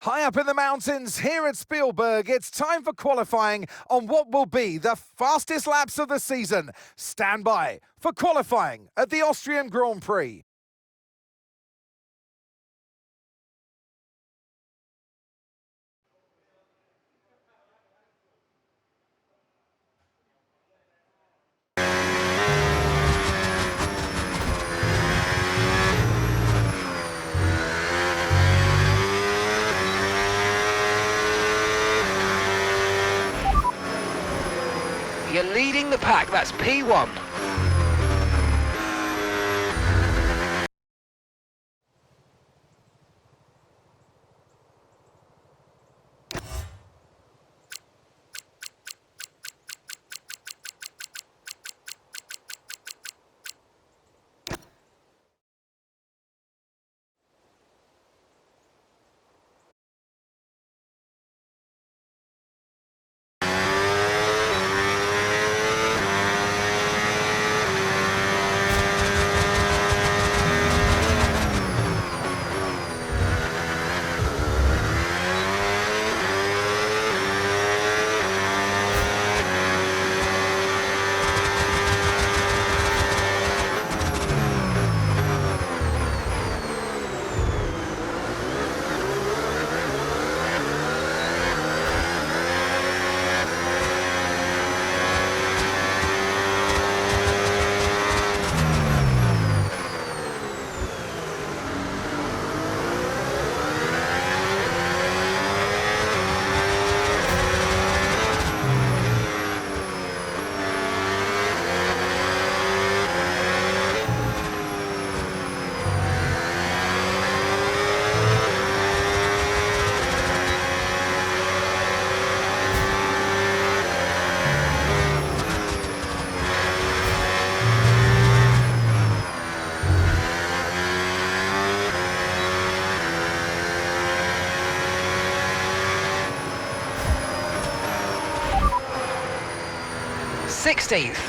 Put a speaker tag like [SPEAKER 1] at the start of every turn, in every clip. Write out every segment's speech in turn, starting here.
[SPEAKER 1] High up in the mountains here at Spielberg, it's time for qualifying on what will be the fastest laps of the season. Stand by for qualifying at the Austrian Grand Prix.
[SPEAKER 2] You're leading the pack, that's P1.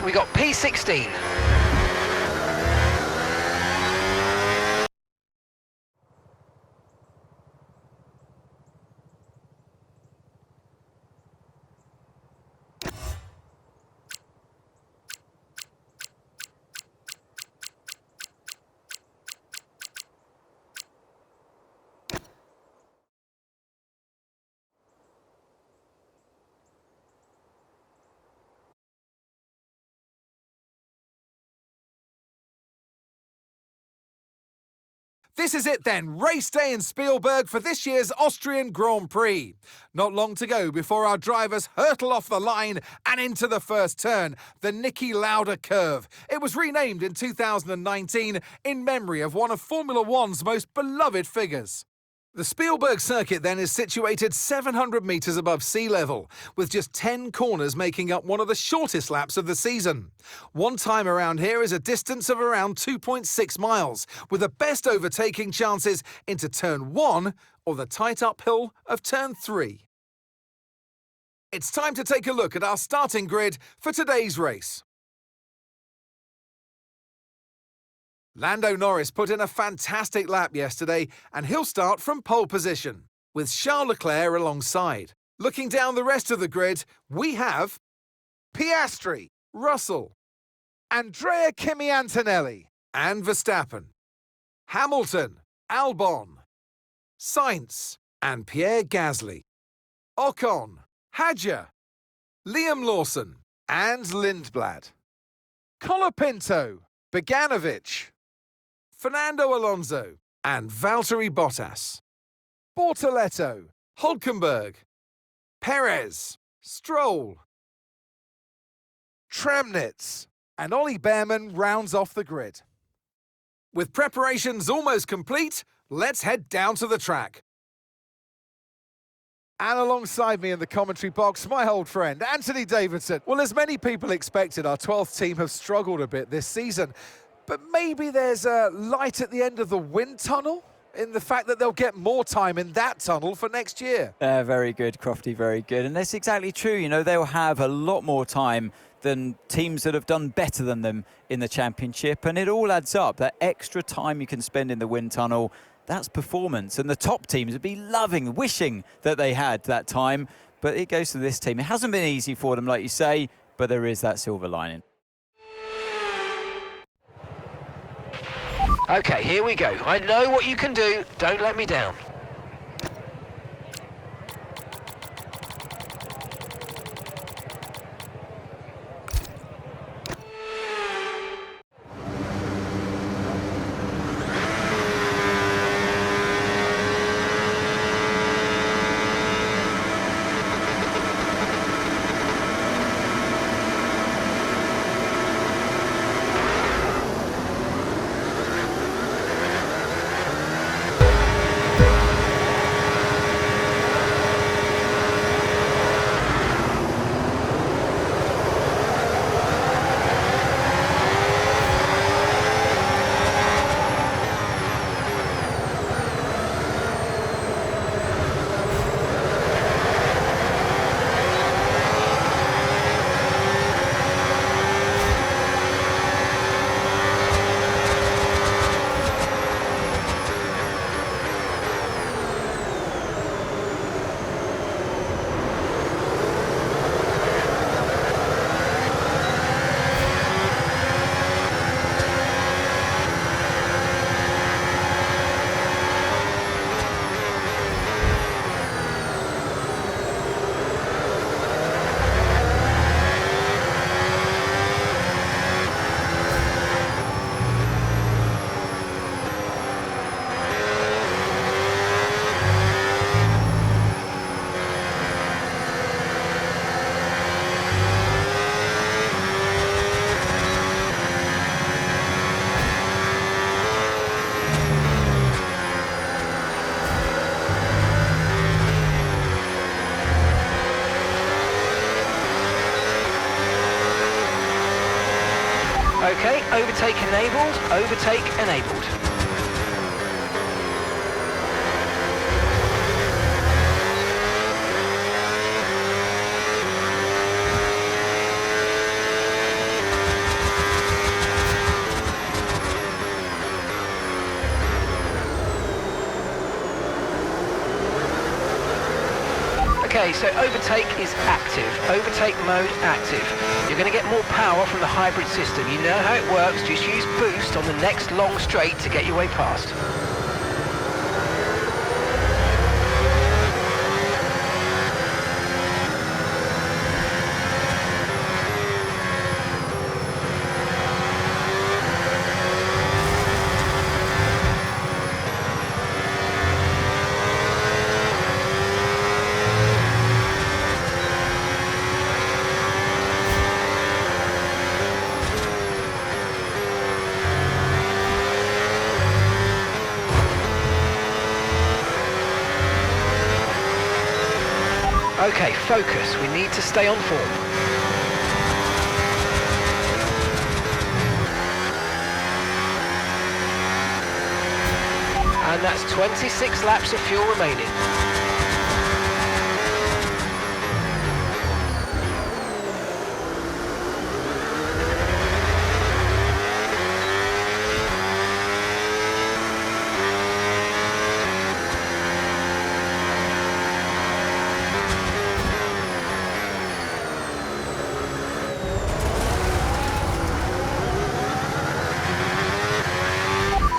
[SPEAKER 2] We got P16.
[SPEAKER 1] This is it then, race day in Spielberg for this year's Austrian Grand Prix. Not long to go before our drivers hurtle off the line and into the first turn, the Niki Lauda curve. It was renamed in 2019 in memory of one of Formula One's most beloved figures. The Spielberg circuit then is situated 700 metres above sea level, with just 10 corners making up one of the shortest laps of the season. One time around here is a distance of around 2.6 miles, with the best overtaking chances into turn 1 or the tight uphill of turn 3. It's time to take a look at our starting grid for today's race. Lando Norris put in a fantastic lap yesterday, and he'll start from pole position, with Charles Leclerc alongside. Looking down the rest of the grid, we have Piastri, Russell, Andrea Kimi Antonelli, and Verstappen, Hamilton, Albon, Sainz, and Pierre Gasly, Ocon, Hadjar, Liam Lawson, and Lindblad, Colapinto, Beganovic, Fernando Alonso, and Valtteri Bottas, Bortoletto, Hülkenberg, Perez, Stroll, Tramnitz, and Ollie Behrman rounds off the grid. With preparations almost complete, let's head down to the track. And alongside me in the commentary box, my old friend, Anthony Davidson. Well, as many people expected, our 12th team have struggled a bit this season. But maybe there's a light at the end of the wind tunnel in the fact that they'll get more time in that tunnel for next year.
[SPEAKER 3] Very good, Crofty, very good. And that's exactly true. You know, they'll have a lot more time than teams that have done better than them in the championship. And it all adds up. That extra time you can spend in the wind tunnel That's performance, and the top teams would be loving, wishing that they had that time, but it goes to this team. It hasn't been easy for them, like you say, but there is that silver lining.
[SPEAKER 2] Okay, here we go. I know what you can do. Don't let me down. Okay, overtake enabled, overtake enabled. Okay, so overtake is active, overtake mode active. You're going to get more power from the hybrid system. You know how it works, just use boost on the next long straight to get your way past. Okay, focus. We need to stay on form. And that's 26 laps of fuel remaining.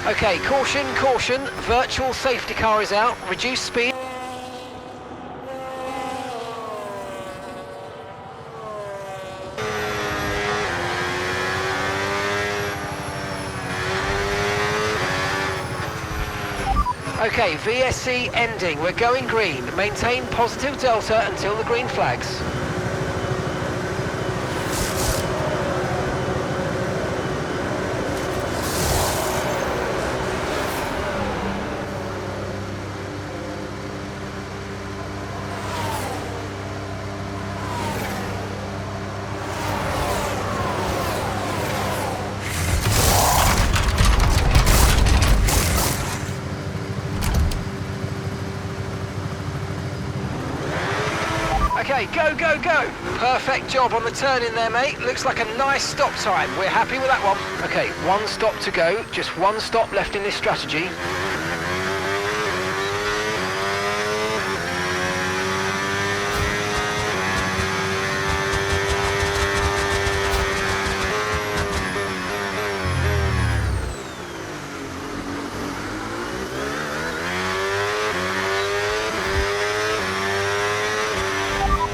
[SPEAKER 2] Okay, caution, caution, virtual safety car is out, reduce speed. Okay, VSC ending, we're going green. Maintain positive delta until the green flags. Okay, go, go, go. Perfect job on the turn in there, mate. Looks like a nice stop time. We're happy with that one. Okay, one stop to go. Just one stop left in this strategy.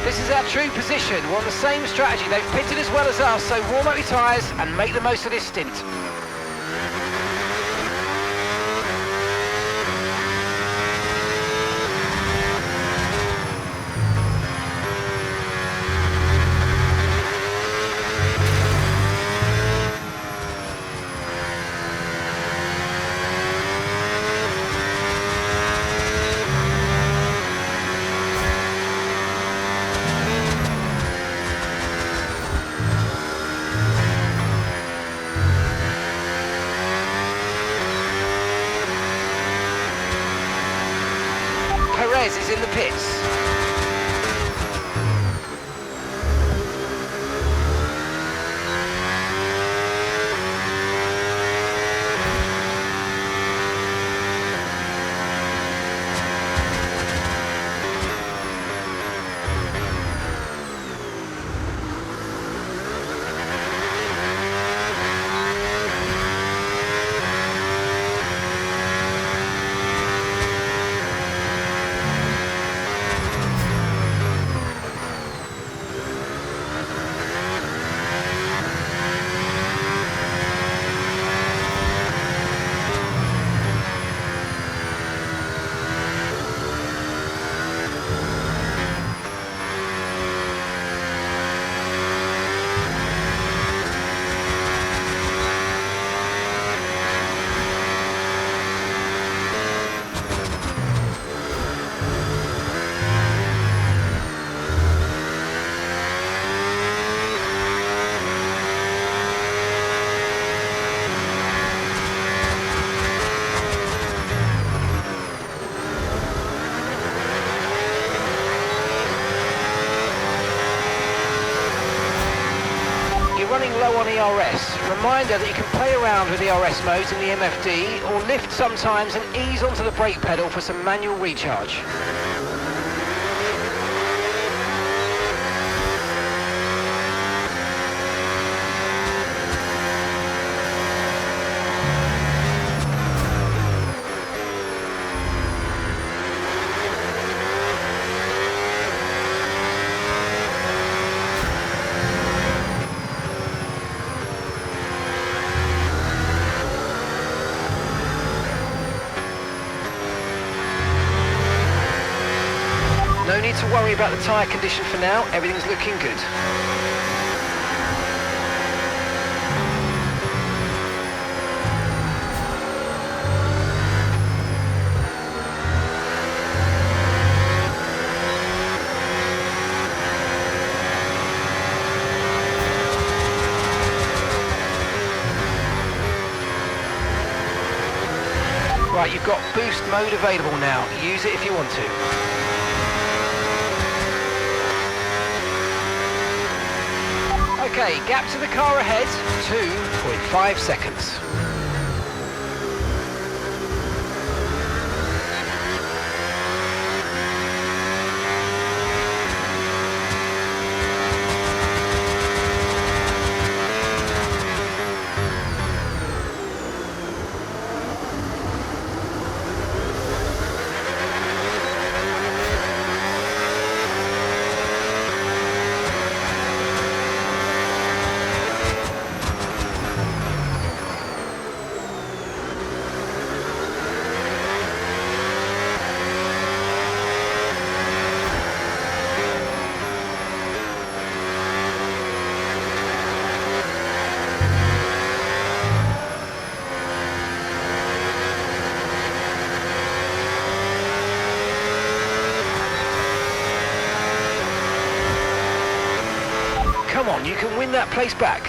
[SPEAKER 2] This is our true position. We're on the same strategy. They've pitted as well as us, so warm up your tyres and make the most of this stint. Perez is in the pits. Running low on ERS. Reminder that you can play around with ERS modes in the MFD or lift sometimes and ease onto the brake pedal for some manual recharge. No need to worry about the tyre condition for now, everything's looking good. Right, you've got boost mode available now, use it if you want to. Okay, gap to the car ahead, 2.5 seconds. Come on, you can win that place back.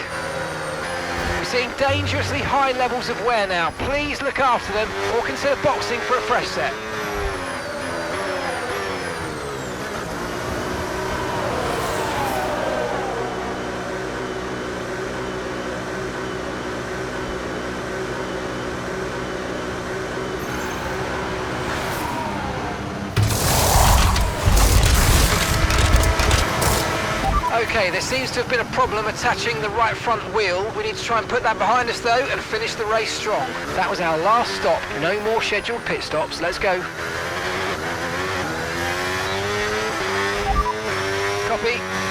[SPEAKER 2] We're seeing dangerously high levels of wear now. Please look after them or consider boxing for a fresh set. Okay, there seems to have been a problem attaching the right front wheel. We need to try and put that behind us though and finish the race strong. That was our last stop. No more scheduled pit stops. Let's go. Copy.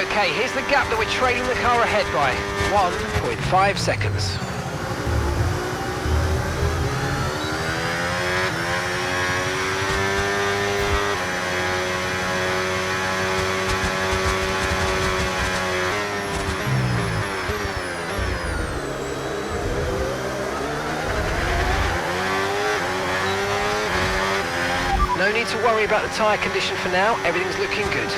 [SPEAKER 2] Okay, here's the gap that we're trailing the car ahead by. 1.5 seconds. No need to worry about the tyre condition for now, everything's looking good.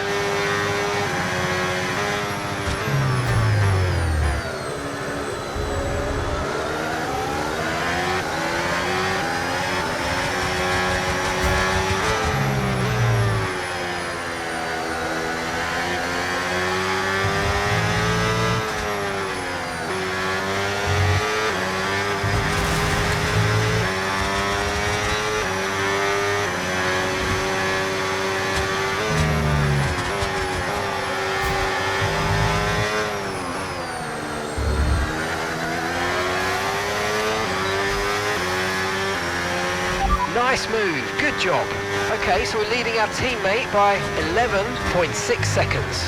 [SPEAKER 2] Nice move, good job. Okay, so we're leading our teammate by 11.6 seconds.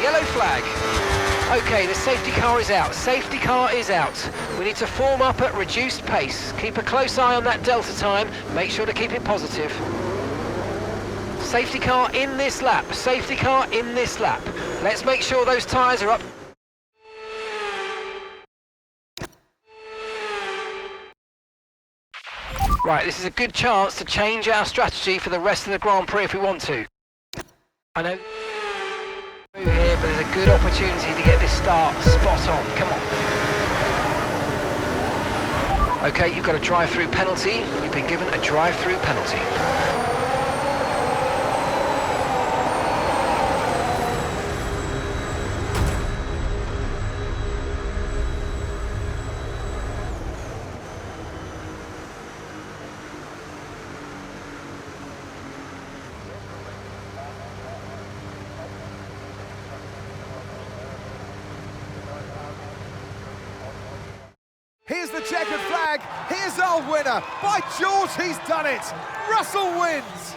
[SPEAKER 2] Yellow flag. Okay, the safety car is out. Safety car is out. We need to form up at reduced pace. Keep a close eye on that delta time. Make sure to keep it positive. Safety car in this lap. Safety car in this lap. Let's make sure those tyres are up. Right, this is a good chance to change our strategy for the rest of the Grand Prix if we want to. I know here, but there's a good opportunity to get this start spot on. Come on. Okay, you've got a drive-through penalty. You've been given a drive-through penalty.
[SPEAKER 1] Here's the checkered flag. Here's our winner. By George, he's done it. Russell wins.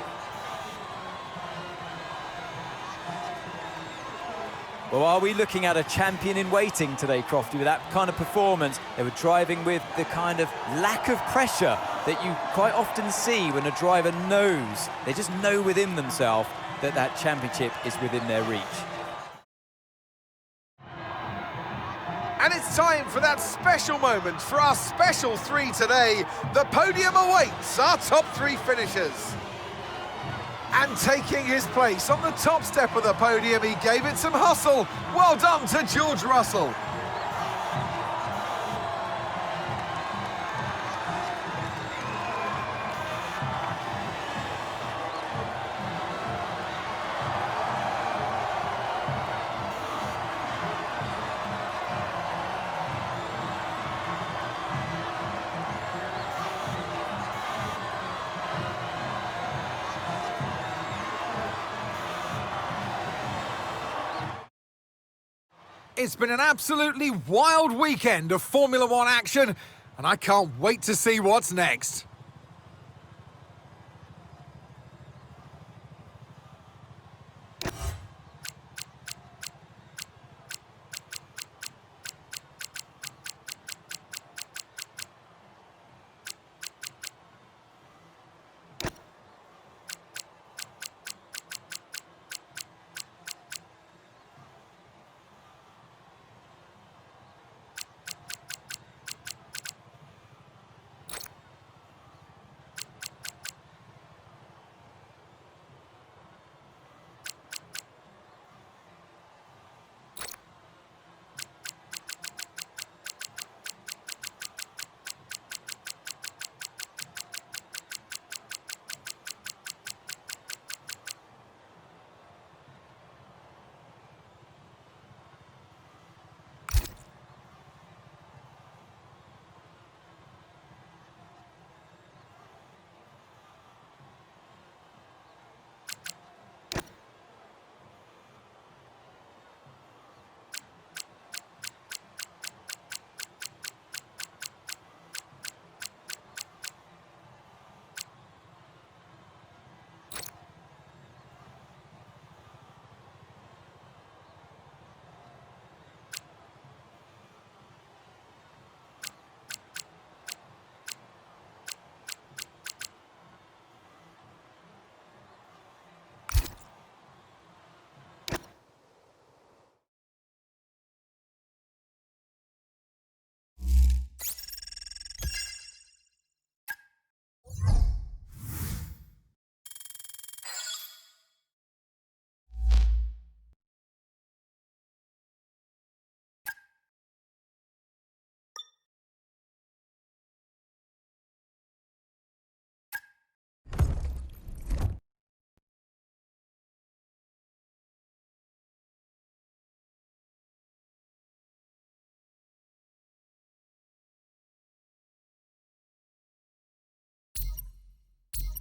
[SPEAKER 3] Well, are we looking at a champion in waiting today, Crofty, with that kind of performance? They were driving with the kind of lack of pressure that you quite often see when a driver knows, they just know within themselves that that championship is within their reach.
[SPEAKER 1] And it's time for that special moment for our special three today. The podium awaits our top three finishers. And taking his place on the top step of the podium, he gave it some hustle. Well done to George Russell. It's been an absolutely wild weekend of Formula One action, and I can't wait to see what's next.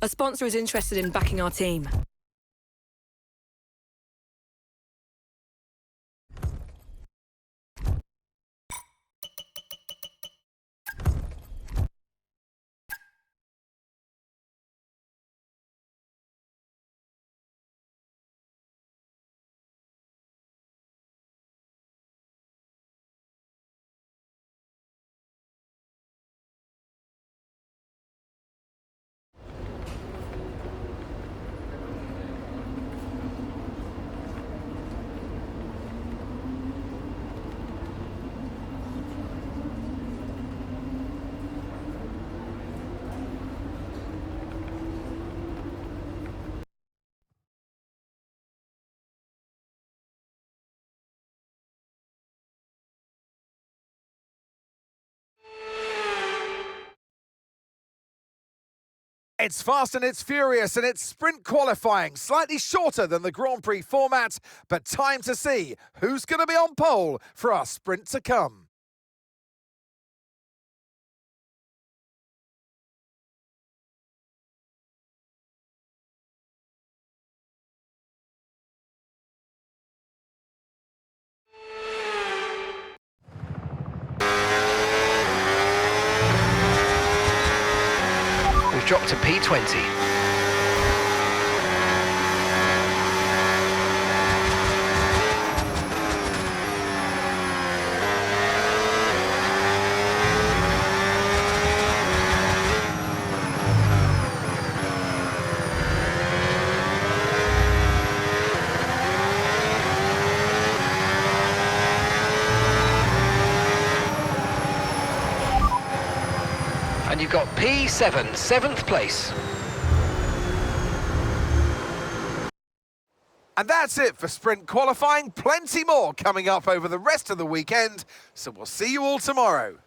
[SPEAKER 4] A sponsor is interested in backing our team.
[SPEAKER 1] It's fast and it's furious and it's sprint qualifying, slightly shorter than the Grand Prix format, but time to see who's going to be on pole for our sprint to come.
[SPEAKER 2] We've dropped to P20. And you've got P7, 7th place.
[SPEAKER 1] And that's it for sprint qualifying. Plenty more coming up over the rest of the weekend, so we'll see you all tomorrow.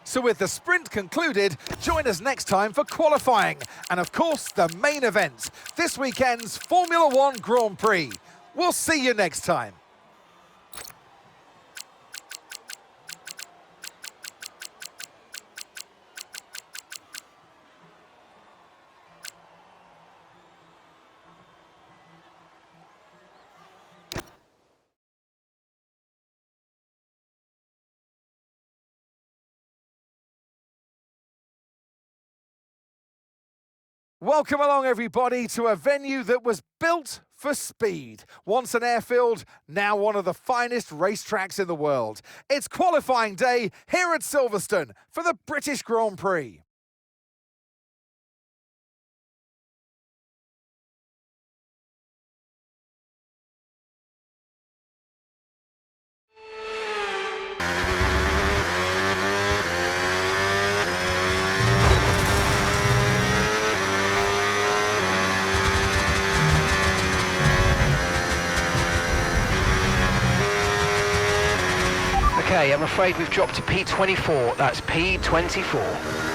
[SPEAKER 1] So with the sprint concluded, join us next time for qualifying. And of course, the main event, this weekend's Formula One Grand Prix. We'll see you next time. Welcome along, everybody, to a venue that was built for speed. Once an airfield, now one of the finest racetracks in the world. It's qualifying day here at Silverstone for the British Grand Prix.
[SPEAKER 2] Okay, I'm afraid we've dropped to P24. That's P24.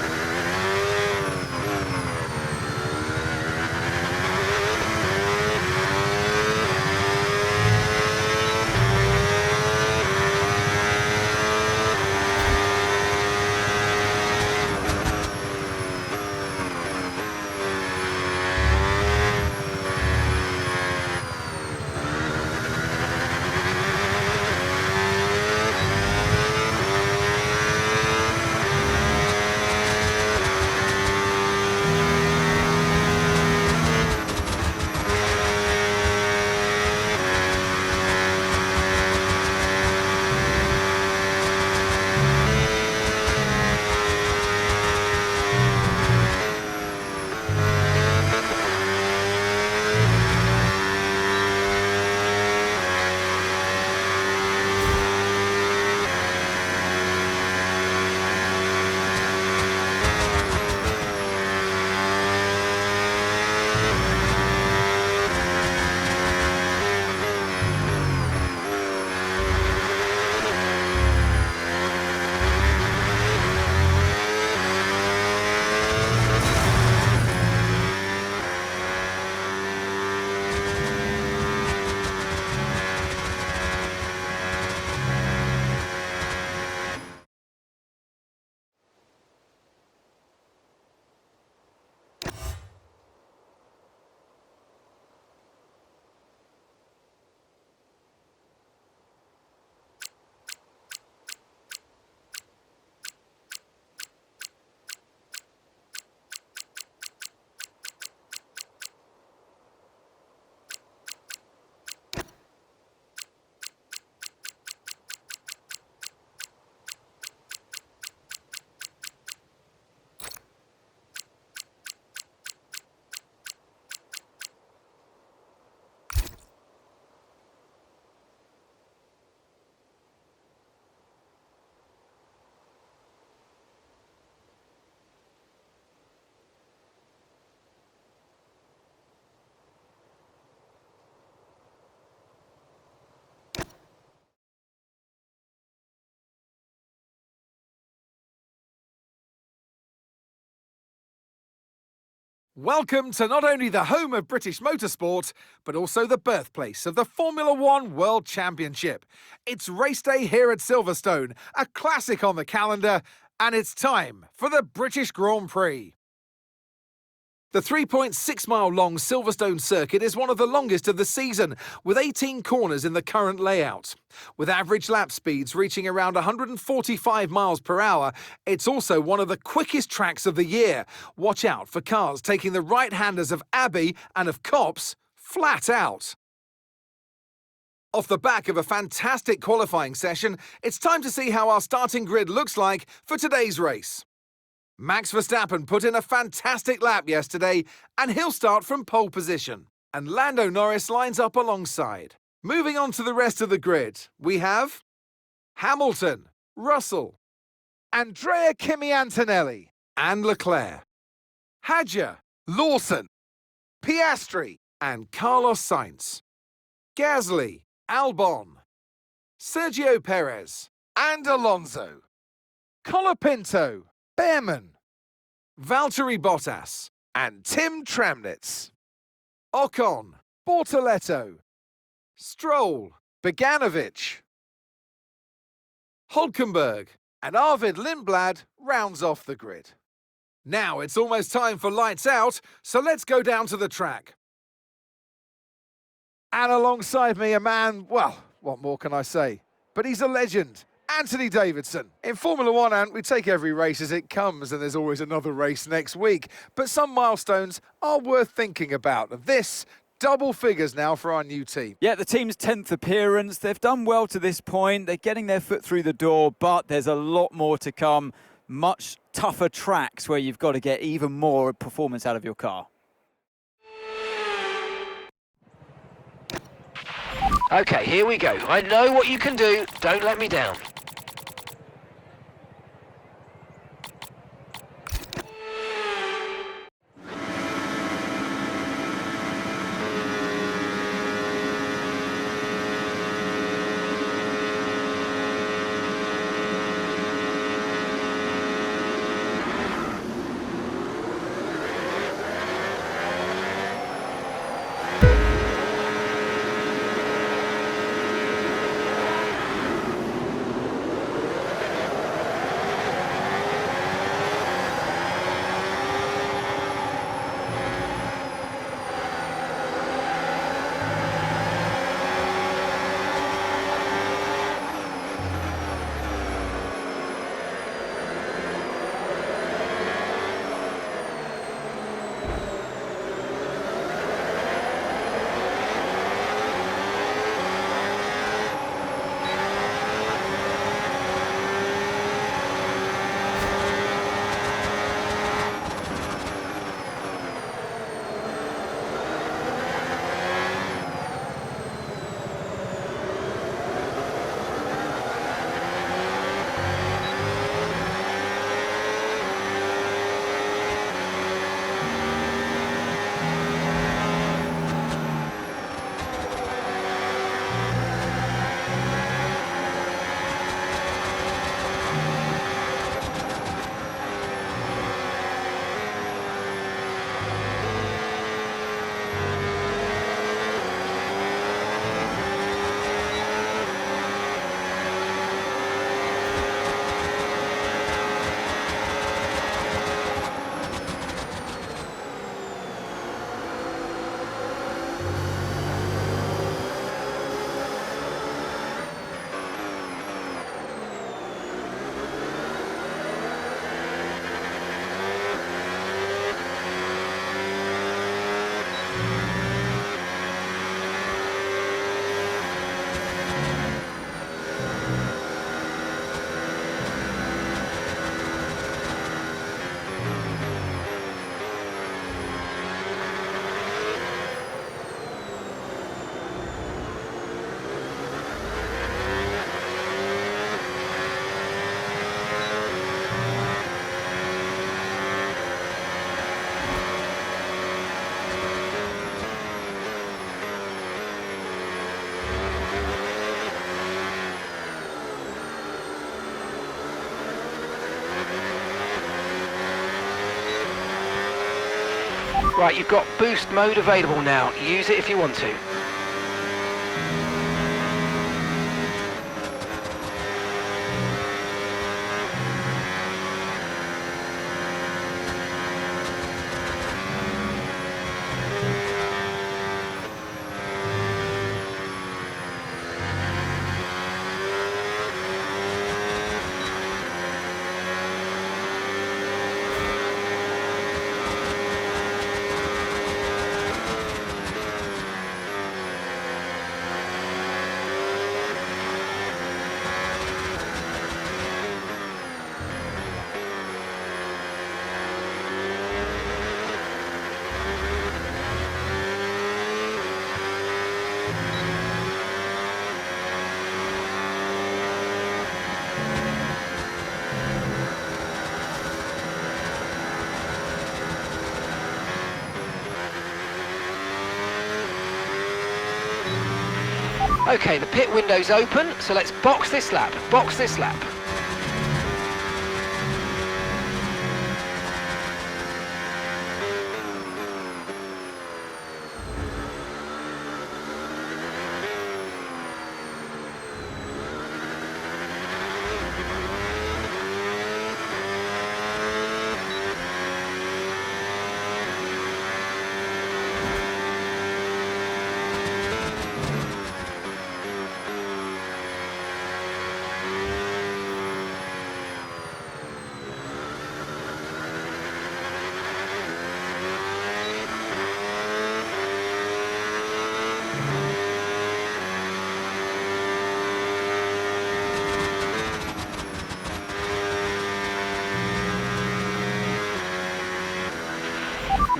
[SPEAKER 1] Welcome to not only the home of British motorsport, but also the birthplace of the Formula One World Championship. It's race day here at Silverstone, a classic on the calendar, and it's time for the British Grand Prix. The 3.6-mile-long Silverstone circuit is one of the longest of the season, with 18 corners in the current layout. With average lap speeds reaching around 145 miles per hour, it's also one of the quickest tracks of the year. Watch out for cars taking the right-handers of Abbey and of Copse flat out. Off the back of a fantastic qualifying session, it's time to see how our starting grid looks like for today's race. Max Verstappen put in a fantastic lap yesterday, and he'll start from pole position. And Lando Norris lines up alongside. Moving on to the rest of the grid, we have Hamilton, Russell, Andrea Kimi Antonelli, and Leclerc, Hadjar, Lawson, Piastri, and Carlos Sainz, Gasly, Albon, Sergio Perez, and Alonso, Colapinto, Behrman, Valtteri Bottas, and Tim Tramnitz, Ocon, Bortoletto, Stroll, Beganovic, Hulkenberg, and Arvid Lindblad rounds off the grid. Now it's almost time for lights out, so let's go down to the track. And alongside me, a man, well, what more can I say? But he's a legend. Anthony Davidson. In Formula One, Ant, we take every race as it comes, and there's always another race next week. But some milestones are worth thinking about. This, double figures now for our new team.
[SPEAKER 3] Yeah, the team's 10th appearance. They've done well to this point. They're getting their foot through the door, but there's a lot more to come. Much tougher tracks where you've got to get even more performance out of your car.
[SPEAKER 2] Okay, here we go. I know what you can do. Don't let me down. Right, you've got boost mode available now. Use it if you want to. Okay, the pit window's open, so let's box this lap, box this lap.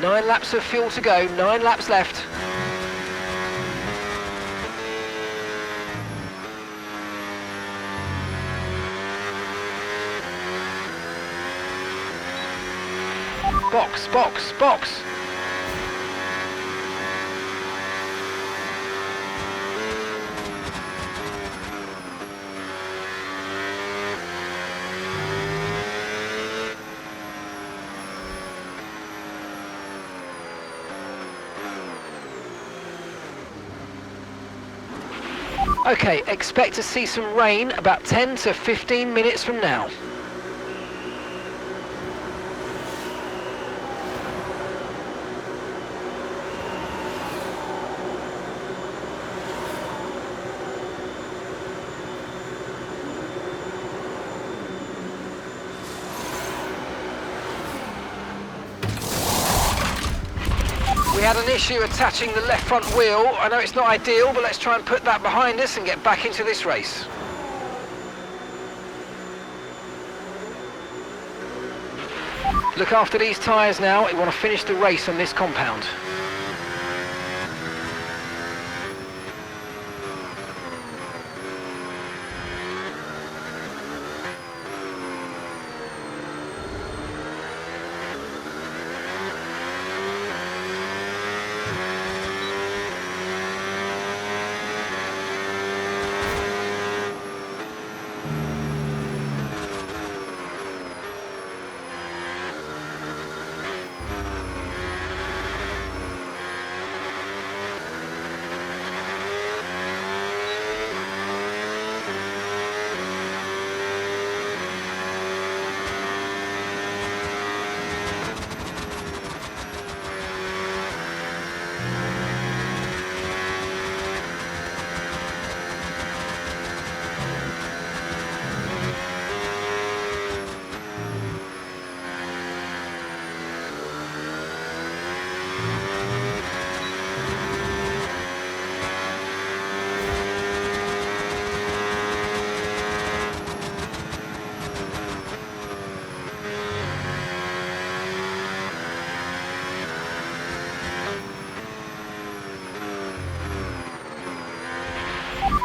[SPEAKER 2] Nine laps of fuel to go, 9 laps left. Box, box, box. Okay, expect to see some rain about 10 to 15 minutes from now. We had an issue attaching the left front wheel. I know it's not ideal, but let's try and put that behind us and get back into this race. Look after these tyres now. We want to finish the race on this compound.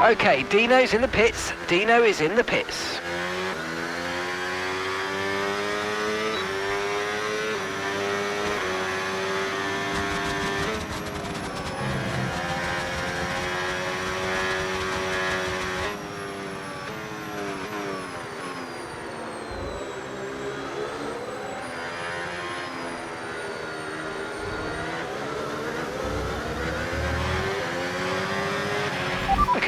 [SPEAKER 2] Okay, Dino's in the pits. Dino is in the pits.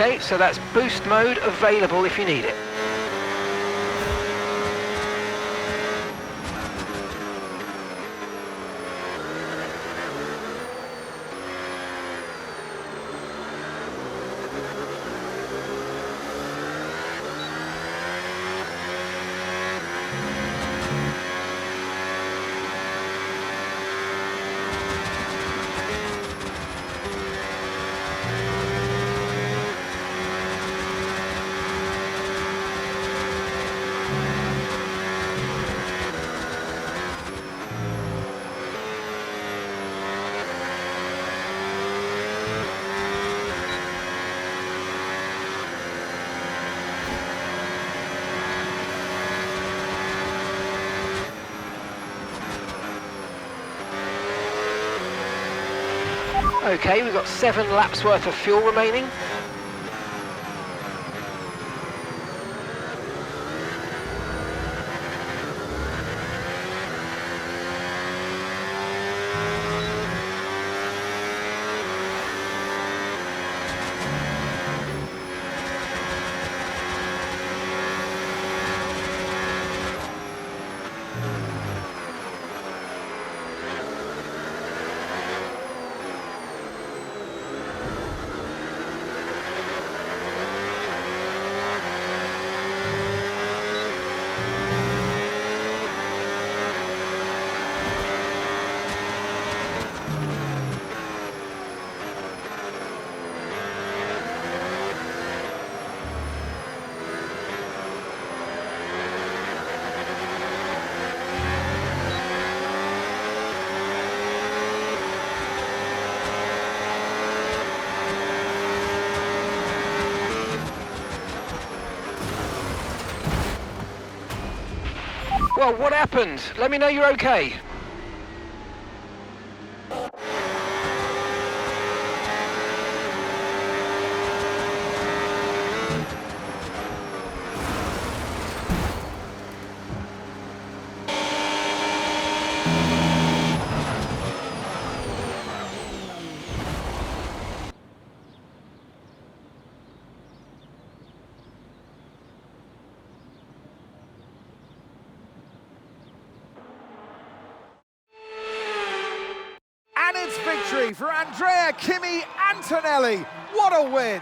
[SPEAKER 2] Okay, so that's boost mode available if you need it. Okay, we've got 7 laps worth of fuel remaining. Well, what happened? Let me know you're okay.
[SPEAKER 1] And it's victory for Andrea Kimi Antonelli. What a win!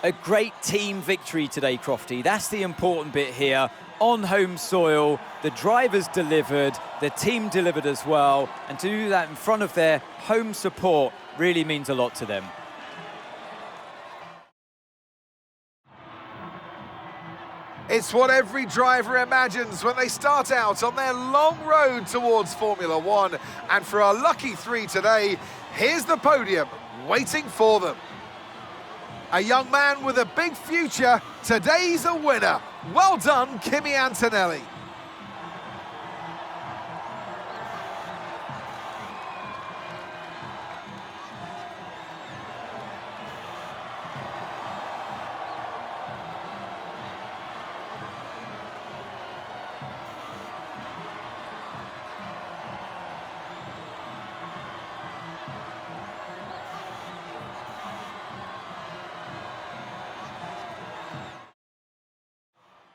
[SPEAKER 3] A great team victory today, Crofty. That's the important bit here. On home soil, the drivers delivered, the team delivered as well, and to do that in front of their home support really means a lot to them.
[SPEAKER 1] It's what every driver imagines when they start out on their long road towards Formula One. And for our lucky 3 today, here's the podium waiting for them. A young man with a big future, today's a winner. Well done, Kimi Antonelli.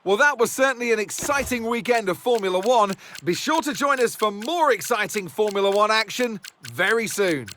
[SPEAKER 1] Well, that was certainly an exciting weekend of Formula One. Be sure to join us for more exciting Formula One action very soon.